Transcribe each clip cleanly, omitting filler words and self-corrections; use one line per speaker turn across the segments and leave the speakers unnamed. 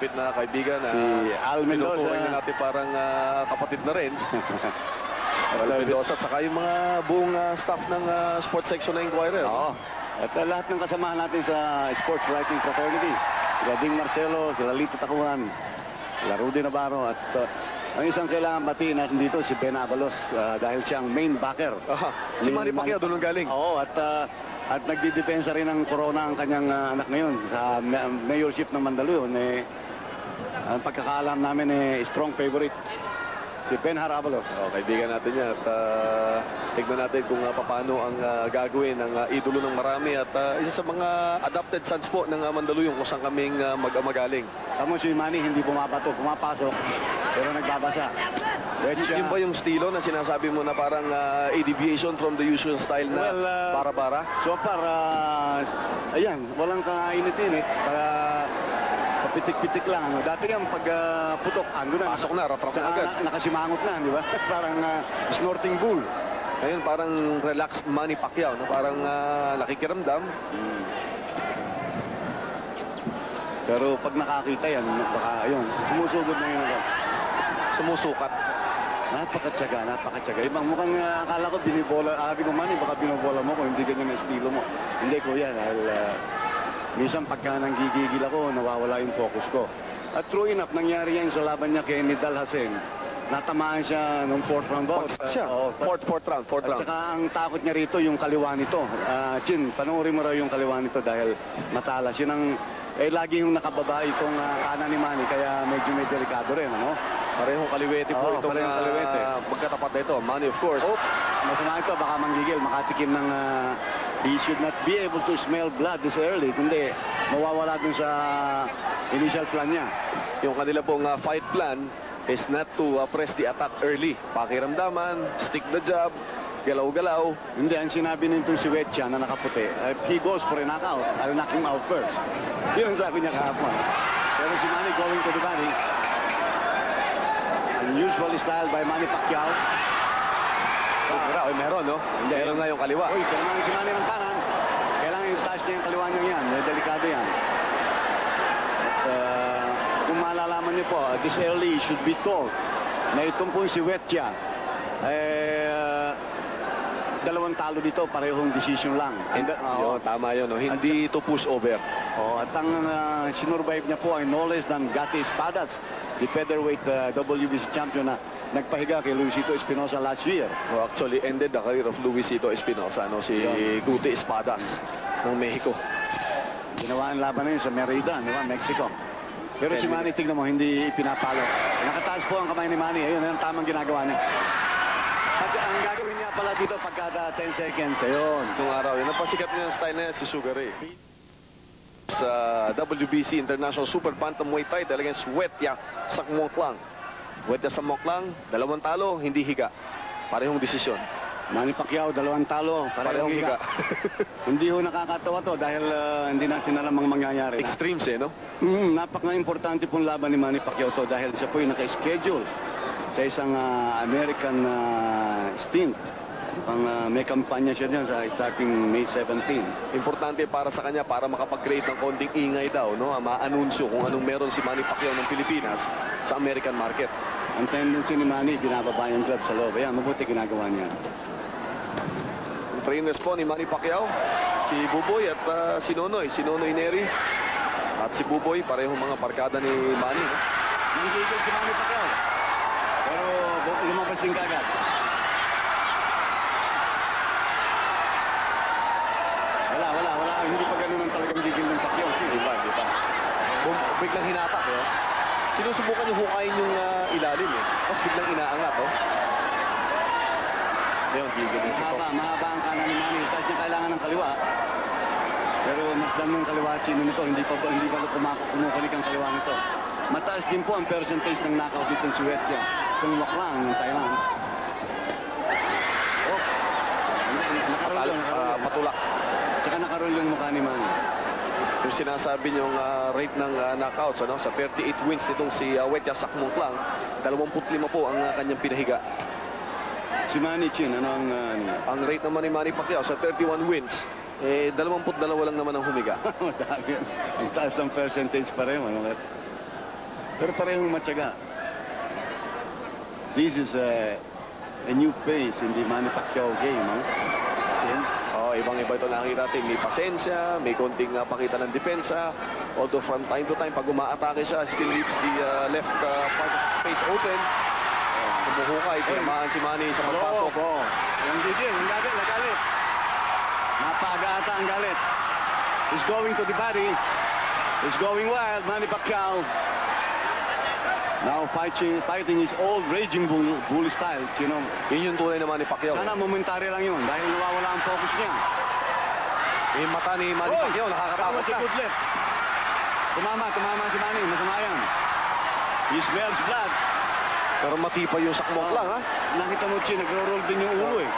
malapit na kaibigan.
Si Al Mendoza.
Tinuturing na natin parang kapatid na rin. Al Mendoza at saka yung mga buong staff ng sports section na Inquirer.
Oo. At lahat ng kasamahan natin sa sports writing fraternity. Sila Ding Marcelo, sila Lito Tacuan, sila Rudy Navarro, at ang isang kailangan batiin natin dito si Ben Avalos dahil siyang main backer.
Si Manny Pacquiao doon galing.
Oo, at nagdidepensa rin ng corona ang kanyang anak ngayon sa mayorship ng Mandaluyong. Ang pagkakaalam namin strong favorite si Ben Avalos.
Kaibigan natin yan at tignan natin kung paano ang gagawin ng idolo ng marami at isa sa mga adopted sons po ng Mandaluyong kung saan kaming mag-amagaling.
Tamo si Manny hindi pumapato, pumapasok pero nagbabasa.
Yun ba yung estilo na sinasabi mo na parang a deviation from the usual style na bara-bara?
So far, ayan, walang kainit-init. Pitik-pitik lang. Ano. Dati nga pag putok, ando na.
Pasok na, rap-rap na agad.
Nakasimangot na, di ba? Parang snorting bull.
Ngayon, parang relaxed Manny Pacquiao. No? Parang nakikiramdam.
Pero pag nakakita yan, baka ayun, sumusugod na yun agad.
Sumusukat.
Napakatsaga. Ibang mukhang akala ko binibola. Sabi ko, Manny, baka binobola mo kung hindi ganyan ang estilo mo. Hindi ko yan. Minsan pagka nanggigigil ako, nawawala yung focus ko. At true enough, nangyari yan sa laban niya kay Nidal Hasen. Natamaan siya nung fourth round bout.
Fourth round.
At saka ang takot niya rito, yung kaliwa nito. Chin, panoorin mo raw yung kaliwa nito dahil matalas. Yun ang, lagi yung nakababa itong kanan ni Manny, kaya medyo may delikado rin, ano?
Parehong kaliwete po itong magkatapat na ito. Manny, of course.
Masama ito, baka manggigil, makatikim ng he should not be able to smell blood this early, kundi mawawala dun sa initial plan niya.
Yung kanila pong fight plan is not to press the attack early. Pakiramdaman, stick the jab, galaw-galaw.
Hindi, ang sinabi nito si Wetcha na nakaputi, he goes for a knockout, I'll knock him out first. Yun ang sabi niya kahapon. Pero si Manny going to the body. Unusual style by Manny Pacquiao.
Meron, no? Meron nga yung kaliwa.
Kailangan si Manny ng kanan. Kailangan yung taas niya yung kaliwa niya yan. Delikado yan. At kung malalaman niyo po, this early should be told na itong po si Wetcha, dalawang talo dito, parehong decision lang.
Tama yun, no? Hindi to push over.
At ang sinurvive niya po ay no less than Gatti Espadas, the featherweight WBC champion na nagpahiga kay Luisito Espinosa last year.
Actually ended the career of Luisito Espinosa, no? Si Guti Espadas ng Mexico.
Ginawa ang laban na yun sa Merida, di ba? Mexico. Pero si Manny, tignan mo, hindi pinapalo. Nakataas po ang kamay ni Manny. Ayun, ang tamang ginagawa niya. Ang gagawin niya pala dito pagkada 10 seconds, ayun.
Nung araw, yun. Napasikat niya yung style na yan, si Sugar Ray. Sa WBC International Super Bantamweight title against Wetya Sakmoklang. Wetya Sakmoklang, 2 talo, hindi higa. Parehong desisyon.
Manny Pacquiao, 2 talo, parehong higa. Hindi ho nakakatawa to dahil hindi natin alam ang mangyayari.
Extremes, no?
Napaka-importante pong laban ni Manny Pacquiao to dahil siya po yung naka-schedule sa isang American stint. May kampanya siya dyan sa starting May 17.
Importante para sa kanya para makapag-create ng konting ingay daw, no? Ma-anunsyo kung anong meron si Manny Pacquiao ng Pilipinas sa American market.
Ang tendency ni Manny, binababa yung glove sa loob. Ayan, mabuti ginagawa niya.
Ang trainers po ni Manny Pacquiao, si Buboy at si Nonoy Neri. At si Buboy, parehong mga barkada ni Manny. No?
Nanggigil si Manny Pacquiao. Pero lumabas din kagad. Wala. Hindi pa ganun ang talagang gigil ng Pacquiao.
Di ba? Biglang hinapak, eh. Sinusubukan yung hukayin yung ilalim, eh. Tapos biglang inaangat, oh. Ayun, gigil yung
Mahaba ang kanan ni Manny. Tapos niya kailangan ng kaliwa. Pero mas dami ng kaliwa chino nito. Hindi pa kumukulik ang kaliwa nito. Mataas din po ang percentage ng knockout dito sa Wetya. Sumwak lang ng Thailand. Nakarol yun.
Matulak.
Tsaka nakarol yung mukha ni Manny.
Yung sinasabi niyong rate ng knockouts, ano? Sa 38 wins nitong si Wetya Sakmoklang, 25 po ang kanyang pinahiga.
Si Manny Chin, ano ang...
Ang rate naman ni Manny Pacquiao sa 31 wins, 22 lang naman ang humiga.
Ang taas ng percentage pa rin. Pero parehong matyaga. This is a new phase in the Manny Pacquiao game, no?
Oh, ibang-iba ito nakikita natin. May pasensya, may konting pakita ng depensa. Although from time to time, pag umaatake siya, still leaves the left part of the space open. Kumuhukay, tinamaan si Manny sa pagpasok.
Yung Gigil, ang galit. Napaka-ata ang galit. He's going to the body. He's going wild, Manny Pacquiao. Now fighting his old raging bull style, you know.
Yun yung tunay na Manny Pacquiao.
Sana momentary lang yun dahil nawawala ang focus niya.
Yung mata ni Manny Pacquiao, nakakatakot
si
na.
good left. Tumama si Manny, masama yan. He smells blood.
Pero matipay yung sakmok lang, ha?
Nakita mo, Chi, nagro-roll din yung ulo eh.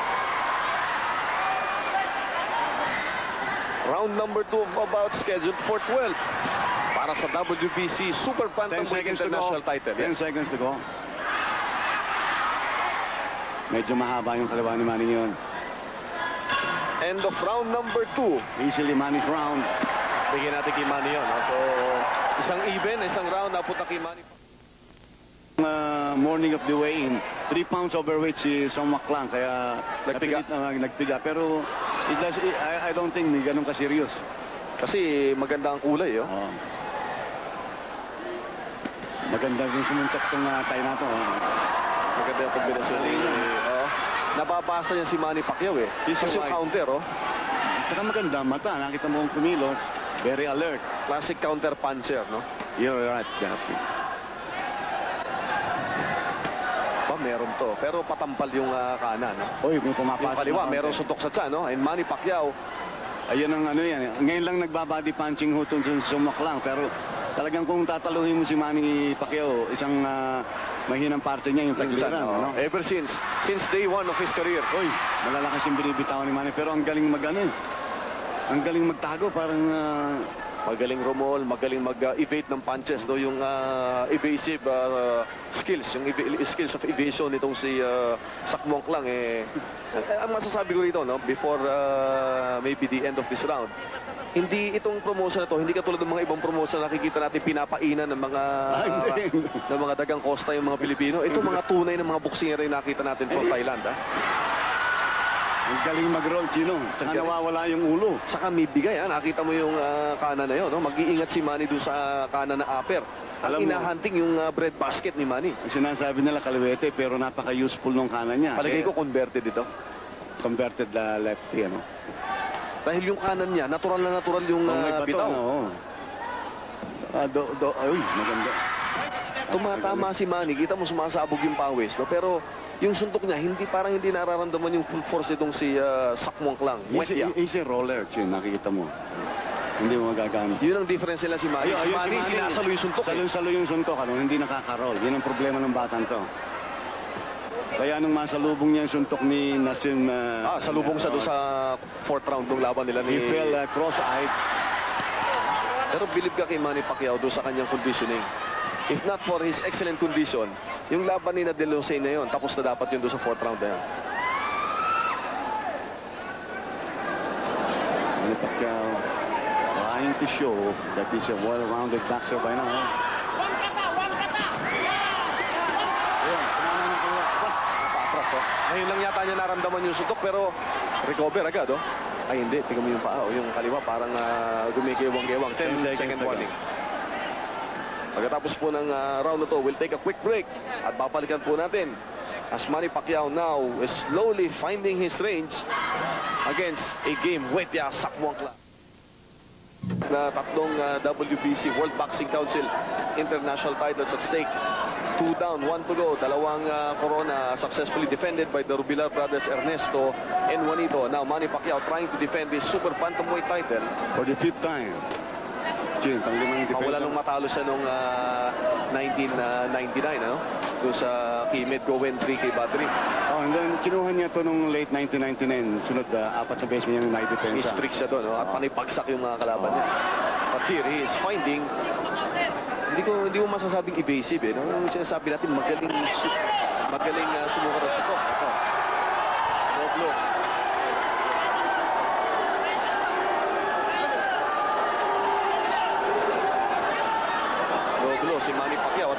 Round number 2 of about scheduled for 12 para sa WBC Super
10
Bantamweight
seconds to go.
International title.
10 seconds to go. Medyo mahaba yung kaliwa ni Manny yun.
End of round number 2.
Easily Manny's round.
Bigyan natin kay Manny yun. So, isang even, isang round napunta kay Manny.
Morning of the weigh-in, 3 pounds overweight si Song Maklang, kaya
Nagpiga.
nagpiga. Pero I don't think may ganun ka-serious.
Kasi maganda ang kulay, oh.
Maganda yung sumuntok itong tayo na ito.
Maganda yung kombinasyon. Nababasa niya si Manny Pacquiao, eh.
He's
Kasi yung
white.
counter, oh.
Saka maganda mata, nakita mo ang kumilos, very alert.
Classic counter puncher, no?
You're right, Gapi.
Meron to. Pero patampal yung kanan, no?
Oy, may
Yung
pumapasok.
kaliwa,
na
meron
konti.
suntok sa tiyan, no? And Manny Pacquiao,
Ayun ang ano yan. Ngayon lang nagbabody punching hutong sa Sumaklang. Pero talagang kung tataluhin mo si Manny Pacquiao, isang mahinang parte niya yung tagliran. Ano?
ever since day 1 of his career.
Oy, malalakas yung binibitawan ni Manny. Pero ang galing mag-ano eh. Ang galing magtago. Parang
Magaling rumol, magaling mag-evade ng punches, no? Yung evasive skills, yung skills of evasion nitong si Sakmong lang, eh. Ang masasabi ko rito, no? Before maybe the end of this round, hindi itong promotion na to, hindi katulad ng mga ibang promotion na nakikita natin pinapainan ng mga dagang kosta yung mga Pilipino. Ito mga tunay ng mga boksingero yung nakita natin from Thailand, ha?
ang galing mag-roll, Chino. Tsaka nawawala yung ulo.
Saka may bigay, ha? Nakita mo yung kanan na yun, no? Mag-iingat si Manny doon sa kanan na upper. Ang inahunting yung bread basket ni Manny.
Sinasabi nila kaliwete, pero napaka-useful nung kanan niya.
Palagay ko converted ito.
Converted lefty, ano?
Dahil yung kanan niya, natural na natural yung bitaw.
Ay, maganda.
Tumatama si Manny, kita mo sumasabog yung pawis, no? Pero yung suntok niya, parang hindi nararamdaman yung full force itong si Sakmong lang.
He's a roller, Chin, nakikita mo. Hindi mo magagamit.
Yun ang difference nila si Manny. Si Manny, sinasalo yung suntok.
Salo yung suntok, ano? Hindi nakaka-roll. Yun ang problema ng batang to. Kaya nung masalubong niya yung suntok ni Nassim...
salubong sa doon sa 4th round ng laban nila ni...
He fell cross-eyed.
Pero believe ka kay Manny Pacquiao doon sa kanyang conditioning. If not for his excellent condition, yung laban ni De La Houssaye na yun, tapos na dapat yun doon sa 4th round na yan.
Manny Pacquiao trying to show that he's a well-rounded boxer by now.
Patras, oh. Ngayon lang yata niya naramdaman yung suntok, pero recover agad, oh. Ay, hindi. Tingnan mo yung paa, oh. Yung kaliwa parang gumigewang-gewang. 10 second warning. Pagkatapos po ng round na to, we'll take a quick break at babalikan po natin as Manny Pacquiao now is slowly finding his range against a game Wetia Sakmong Klang. Na tatlong WBC World Boxing Council International titles at stake. 2 down, 1 to go. Dalawang corona successfully defended by the Rubilar brothers Ernesto and Juanito. Now Manny Pacquiao trying to defend his Super Bantamweight title
For the 5th time. Chin, panglimang depensa.
Mawala nung matalo siya nung 1999, ano? Doon sa kay Medgowen 3 kay Badri.
Oh, and then kinuha niya to nung late 1999. Sunod, 4 sa base niya yung naidepensa.
I-strict siya doon, no? At panipagsak yung mga kalaban niya. But here he is finding, hindi mo masasabing evasive, eh, no? Yung sinasabi natin, magaling sumukat na sutok. Ito. Low blow. Si Manny Pacquiao at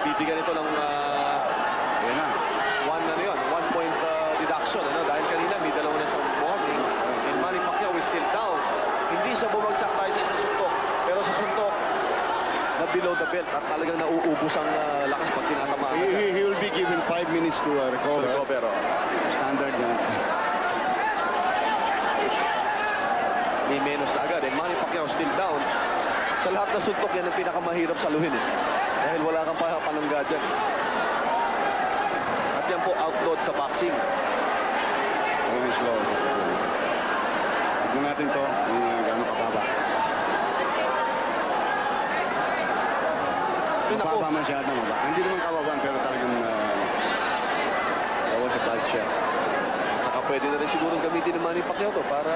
belt at talagang nauubos ang lakas pag tinatamaan.
He will be given 5 minutes to recover.
Recover, oh.
Standard yan.
May menos na agad. And Manny Pacquiao still down. Sa lahat na suntok, yan ang pinakamahirap saluhin. Dahil wala kang panangga dyan. At yan po outlawed sa boxing.
Very slow. Tignan natin to. Gano'ng kababa.
Yun ako.
Mababa masyado, mababa. Hindi naman kababaan pero talagang bawas sa blood shot.
Saka pwede na rin siguro gamitin ng Manny Pacquiao to para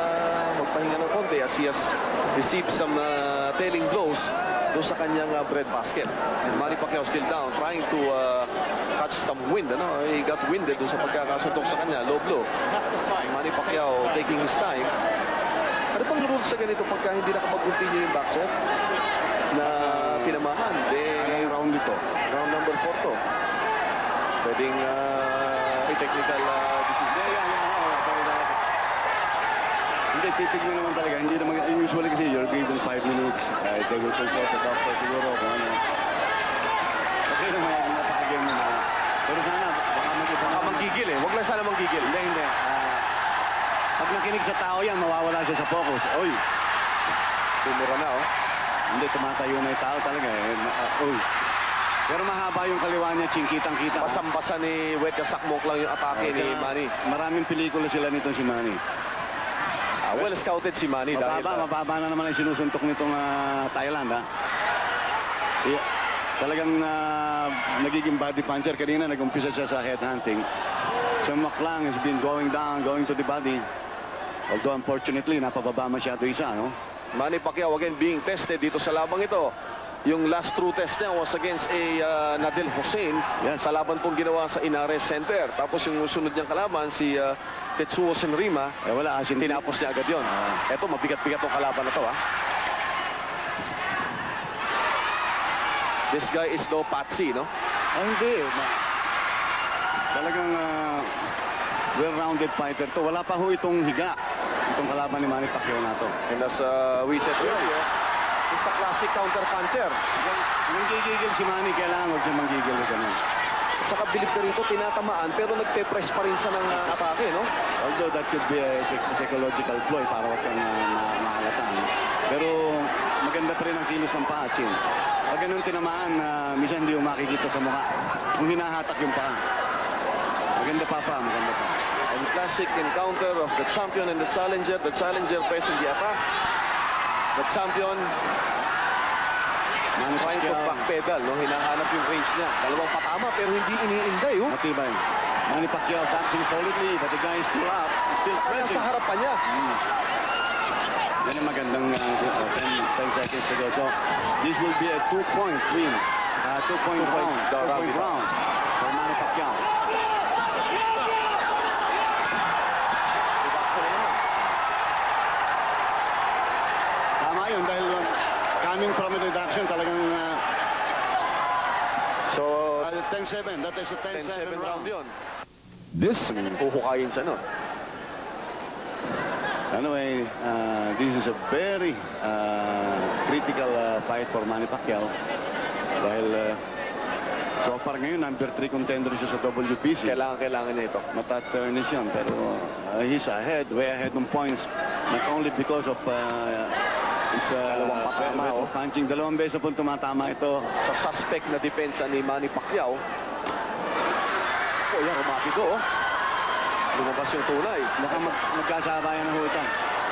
magpahinga ng konti as he has received some telling blows doon sa kanyang bread basket. And Manny Pacquiao still down, trying to catch some wind. Ano? He got winded doon sa pagkakasuntok sa kanya, low blow. Manny Pacquiao taking his time. Ano pang rules sa ganito pagka hindi nakapag-continue yung boxer na pinamahan?
Anong round ito?
Round number 4 to. Pwedeng technical decision.
Hindi, titignan naman talaga. Hindi naman, usually kasi you're given 5 minutes. They will consult the doctor siguro kung ano. Okay naman, napaka-game mo na. Pero sana, baka
Manggigil eh. Huwag lang sana manggigil.
Hindi. Pag nakinig sa tao yan, mawawala siya sa focus. Oy!
Bumura na, oh.
Hindi, tumatayo na yung tao talaga. Uy! Pero mahaba yung kaliwa niya, kitang-kita.
Basang-basa ni Wetya Sakmok lang yung atake ni Manny.
Maraming pelikula sila nito si Manny.
Well scouted si Manny.
Mababa na naman ang sinusuntok nitong Thailand, ha? Yeah. Talagang nagiging body puncher. Kanina nag-umpisa siya sa headhunting. So Maklang has been going down, going to the body. Although unfortunately, napababa masyado isa, no?
Manny Pacquiao again being tested dito sa labang ito. Yung last true test niya was against Nadel Hossein.
Yes.
Sa laban pong ginawa sa Inares Center. Tapos yung sunod niyang kalaban, si Tetsuo Senrima.
Wala,
Tinapos niya agad yun. Eto, mabigat-bigat tong kalaban na to, ha? This guy is no patsy, no?
Hindi. Talagang well-rounded fighter to. Wala pa ho itong higa. Itong kalaban ni Manny Pacquiao na to.
And as we said earlier, it's a classic counter-puncher.
Kung gigigil si Manny, kailangan huwag siya manggigil na ganun.
At saka bilib ka rito, tinatamaan, pero nagpe-press pa rin siya ng atake, no?
Although that could be a psychological ploy para wag kang mahalata. No? Pero maganda pa rin ang kilos ng paa, Chin. Pag ganun tinamaan, minsan hindi mo makikita sa mukha. Kung hinahatak yung paa. Maganda pa.
And classic encounter of the champion and the challenger. The challenger pressing the attack. The champion trying to backpedal, no? Hinahanap yung range niya. Dalawang patama pero hindi iniinday, oh.
Matibay. Manny Pacquiao boxing solidly, but the guy is still up. Still pressing.
Sa harapan niya.
Yan ang magandang 10 seconds to go. So, this will be a 2-point win. 2-point round. 2-point round for Manny Pacquiao. Tama yun dahil coming from the reduction talagang
So,
10-7. That is a 10-7 round.
yun. This, huhukayin siya, no?
Anyway, this is a very critical fight for Manny Pacquiao. Dahil so far ngayon, number 3 contender siya sa WBC.
Kailangan niya ito.
Mata-turnis yun, pero he's ahead, way ahead ng points. Not only because of his punching. Dalawang beses na po tumatama ito.
Sa suspect na depensa ni Manny Pacquiao. Yan, umapit ko, oh. Lumabas yung tunay.
Baka magkasabayan na ho ito.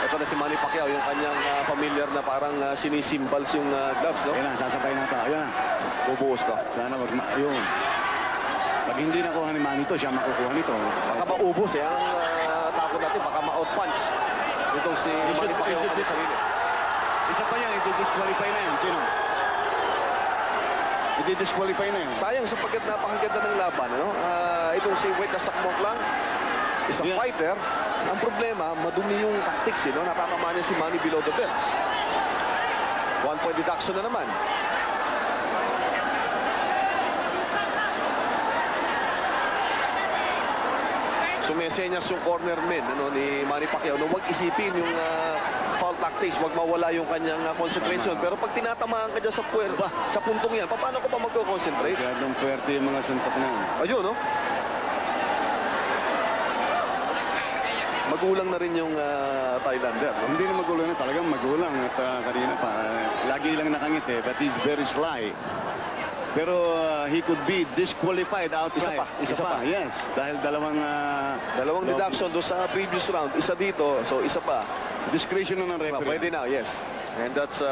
Ito na si Manny Pacquiao, yung kanyang familiar na parang sinisimbals yung gloves, no?
Ayan na, sasabay na ito. Ayan na.
Bubuhos to.
Sana yun. Pag hindi nakuha ni Manny ito, siya makukuha nito.
Baka maubos, eh. Ang takot natin, baka ma-outpunch. Itong si Manny Pacquiao ang sarili.
Isa pa yan, i-disqualify na yan. Sino? I-disqualify na yan.
Sayang sapagkat napakaganda ng laban, ano? Itong si Wetya Sakmok lang, isang fighter. Ang problema, madumi yung tactics, no? Nakakama niya si Manny below the belt. 1-point deduction na naman. sumesenyas yung corner men ni Manny Pacquiao na huwag isipin yung foul tactics, huwag mawala yung kanyang concentration. Pero pag tinatamaan ka dyan sa puntong yan, paano ko pa magko-concentrate?
Masyadong puwerte yung mga suntok na yan.
Ayun, no? Magulang na rin yung Thailander. No?
Hindi na magulang na, talagang magulang. At kanina pa, lagi lang nakangiti, but he's very sly. Pero he could be disqualified outright.
Isa pa.
Yes. Dahil dalawang
Deduction doon sa previous round. Isa dito, so isa pa.
discretion na ng referee.
Pwede na, yes. And that's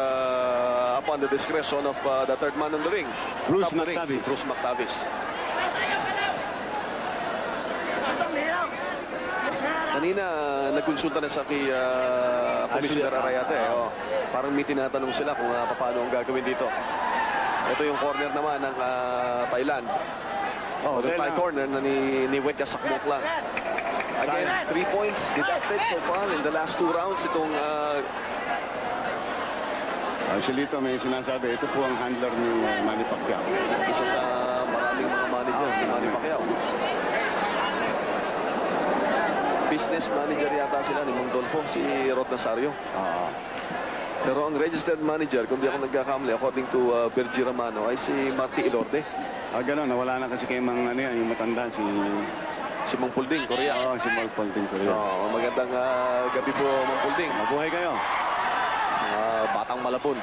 upon the discretion of the third man on the ring.
Bruce
Top of the ring,
McTavish.
si Bruce McTavish. Kanina, nagkonsulta na sa kay Commissioner Arayate. Parang may tinatanong sila kung paano ang gagawin dito. Ito yung corner naman ng Thailand. The Thai corner na ni Wet Sakmok lang. Again, 3 points deducted so far in the last 2 rounds. Itong
Actually, ito may sinasabi, ito po ang handler ni Manny Pacquiao.
isa sa maraming mga managers ni Manny Pacquiao. Business manager yata sila ni Mondolfo, si Rod Nazario. Pero ang registered manager, kung di ako nagkakamali, according to Bergie Romano, ay si Marty Ilorde.
Gano'n, nawala na kasi kay Mang, yung matanda,
Si Mang Pulding, Korea.
si Mang Ponting Korea.
Magandang gabi po, Mang Pulding.
Mabuhay kayo.
Batang Malabon.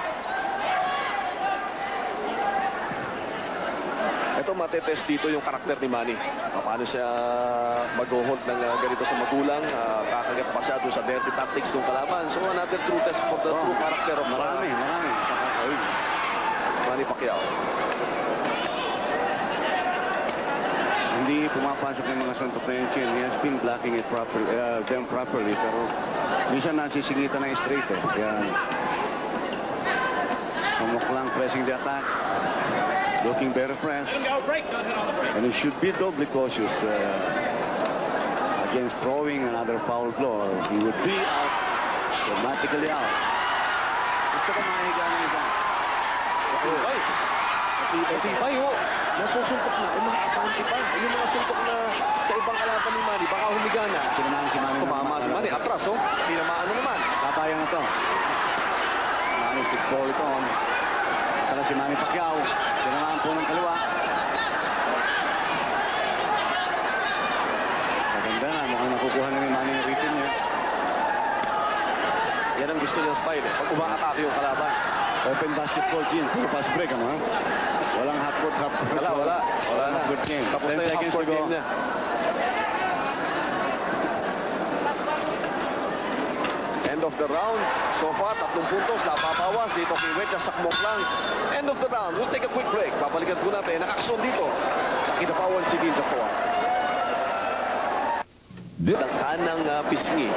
Ito matetest dito yung karakter ni Manny. Paano siya mag-hold ng ganito sa magulang, kakagat pa siya doon sa dirty tactics ng kalaban. So another true test for the true character of
Marami.
Manny Pacquiao.
Hindi pumapasok ng mga suntok na yung chin. He has been blocking it them properly. Pero minsan nasisingitan ng straight. Yan. Samok lang pressing the attack. Looking very fresh. And he should be doubly cautious against throwing another foul blow. He would be out. Dramatically out. Gusto ko mahiga ng isa.
Matibay ho. Nasusuntok na. Umakapante pa. Yung mga suntok na sa ibang kalaban ni Manny, baka humiga na.
Tinamaan si Manny.
Tumama si Manny. Atras, oh. Tinamaan na naman.
Kabayan na to. Manny si Bolton. Tala si Manny Pacquiao. Tinamaan po ng kaliwa. Maganda na. Mukhang nakukuha na ni Manny yung written niya.
Yan ang gusto niyang style. Pag umakatake yung kalaban.
Open basketball, Gene. Puro pass break, ano ha? Walang half court, half court.
Wala na.
Good game.
Tapos
10
na yung
seconds to
half-court
go.
game niya. End of the round. So far, 3 puntos. Napapawas dito kay Wet Sakmok lang. End of the round. We'll take a quick break. Babalikan po natin ang aksyon dito sa Kidapawan City in just a while. Ang kanang pisngi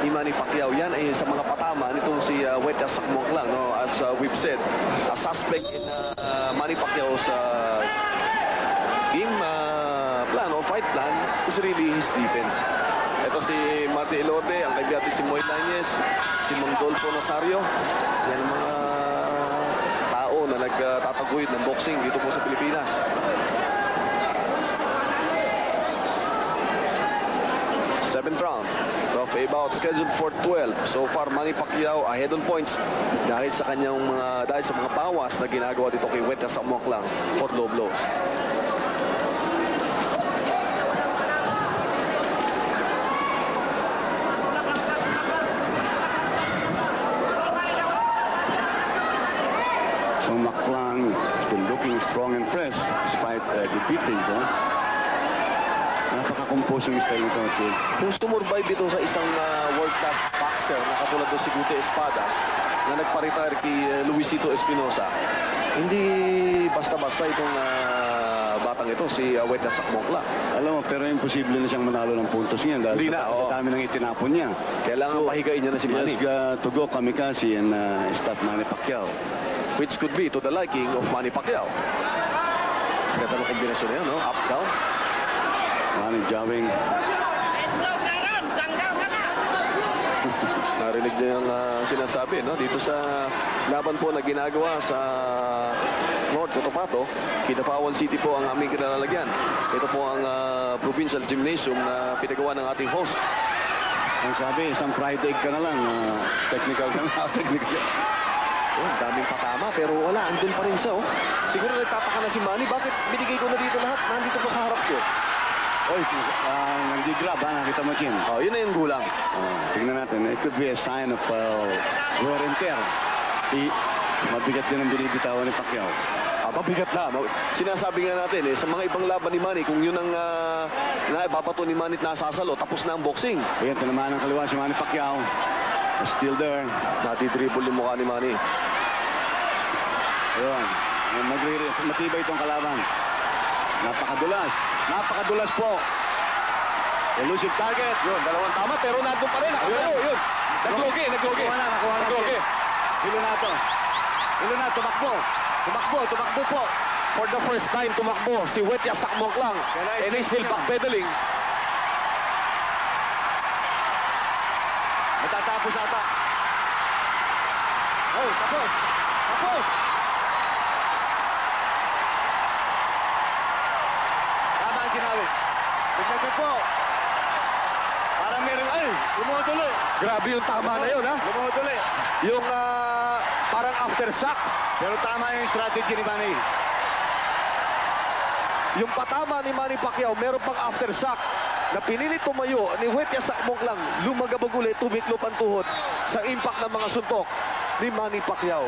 ni Manny Pacquiao, yan ay sa mga patama nitong si Wet Sakmok lang. No? As we've said, a suspect in Manny Pacquiao's game plan or fight plan is really his defense. Ito si Marty Ilorde, ang kaibigan si Moy Lainez, si Mondolfo Nazario. Yan ang mga tao na nagtataguyod ng boxing dito po sa Pilipinas. Seventh round of a bout scheduled for 12. So far, Manny Pacquiao ahead on points dahil sa mga bawas na ginagawa dito kay Wet Sakmok lang for low blows.
So Maklang still looking strong and fresh despite the beatings. Napaka-composing style nito.
Kung sumurvive ito sa isang world-class boxer na katulad doon si Gute Espadas na nagpa-retire kay Luisito Espinosa, hindi basta-basta itong batang ito, si Wet Sakmok lang.
Alam mo, pero imposible na siyang manalo ng puntos niyan dahil
Hindi na,
sa dami ng itinapon niya.
Kailangan pahigain niya na si Manny.
He has to go kamikaze and stop Manny Pacquiao.
Which could be to the liking of Manny Pacquiao. Ganda ng kombinasyon na yan, no? Up, down.
Manny jabbing.
Narinig niyo yung sinasabi, no? Dito sa laban po na ginagawa sa North Cotabato. Kidapawan City po ang aming kinalalagyan. Ito po ang provincial gymnasium na pinagawa ng ating host.
Ang sabi, isang fried egg ka na lang. Technical ka na. Technical.
Oh, daming patama pero wala, andun pa rin siya. Oh. Siguro nagtataka na si Manny, bakit binigay ko na dito lahat? Nandito pa sa harap ko.
Oy, nag-grab ha, nakita mo, Chin.
Oh, yun na yung gulang.
Tingnan natin, it could be a sign of wear and tear. Mabigat din ang binibitawan ni Pacquiao.
Mabigat na. Sinasabi nga natin, sa mga ibang laban ni Manny, kung yun ang naibabato ni Manny at nasasalo, tapos na ang boxing.
Ayan, tinamaan ng kaliwa si Manny Pacquiao. Still there.
Natidribble yung mukha ni Manny.
Ayun. Matibay itong kalaban. Napakadulas. Napakadulas po. Elusive target.
Yun, dalawang tama pero nandun pa rin. Nakatayo, yun. Naglogi.
Nakuha na. Hilo na, tumakbo. Tumakbo po.
For the first time, tumakbo si Wetya Sakmoklang. And he's still backpedaling.
Matatapos ata. Oh, tapos. Tama ang sinabi. Tignan ko po. Parang meron, lumutuli.
Grabe yung tama na yun, ha?
Lumutuli.
Yung parang aftershock.
Pero tama yung strategy ni Manny.
Yung patama ni Manny Pacquiao, meron pang aftershock na pinili tumayo ni Wetya Sakmoklang. Lumagabog ulit, tumiklop ang tuhod sa impact ng mga suntok ni Manny Pacquiao.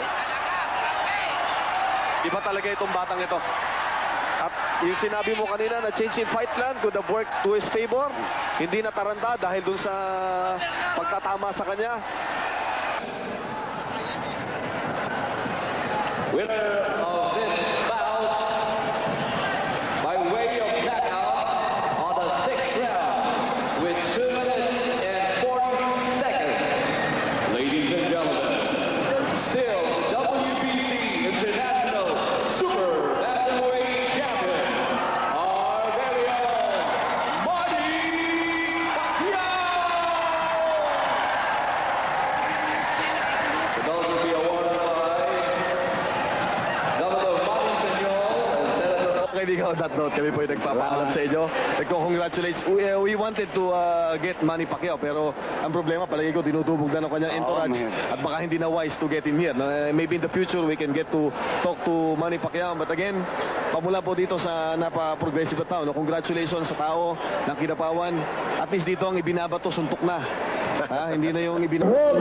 Iba talaga itong batang ito. At yung sinabi mo kanina na change in fight plan could have worked to his favor. Hindi nataranta dahil dun sa pagtatama sa kanya. Winner of this bout by way of knockout on the 6th round with 2 minutes and 40 seconds. Ladies and gentlemen, still WBC International Super Bantamweight Champion, our very own Manny Pacquiao! So those will be awarded by Governor Manny Peñol and Senator... Kaibigan on that note, kami po yung nagpapaalam sa inyo. Nagko-congratulates. We wanted to get Manny Pacquiao pero ang problema, palagi ko dinudubog na ng kanyang entourage at baka hindi na wise to get him here. Maybe in the future we can get to talk to Manny Pacquiao. But again, pamula po dito sa napa-progressive na tao. Congratulations sa tao ng Kidapawan. At least dito ang ibinabato, suntok na. Hindi na yung ibinabato.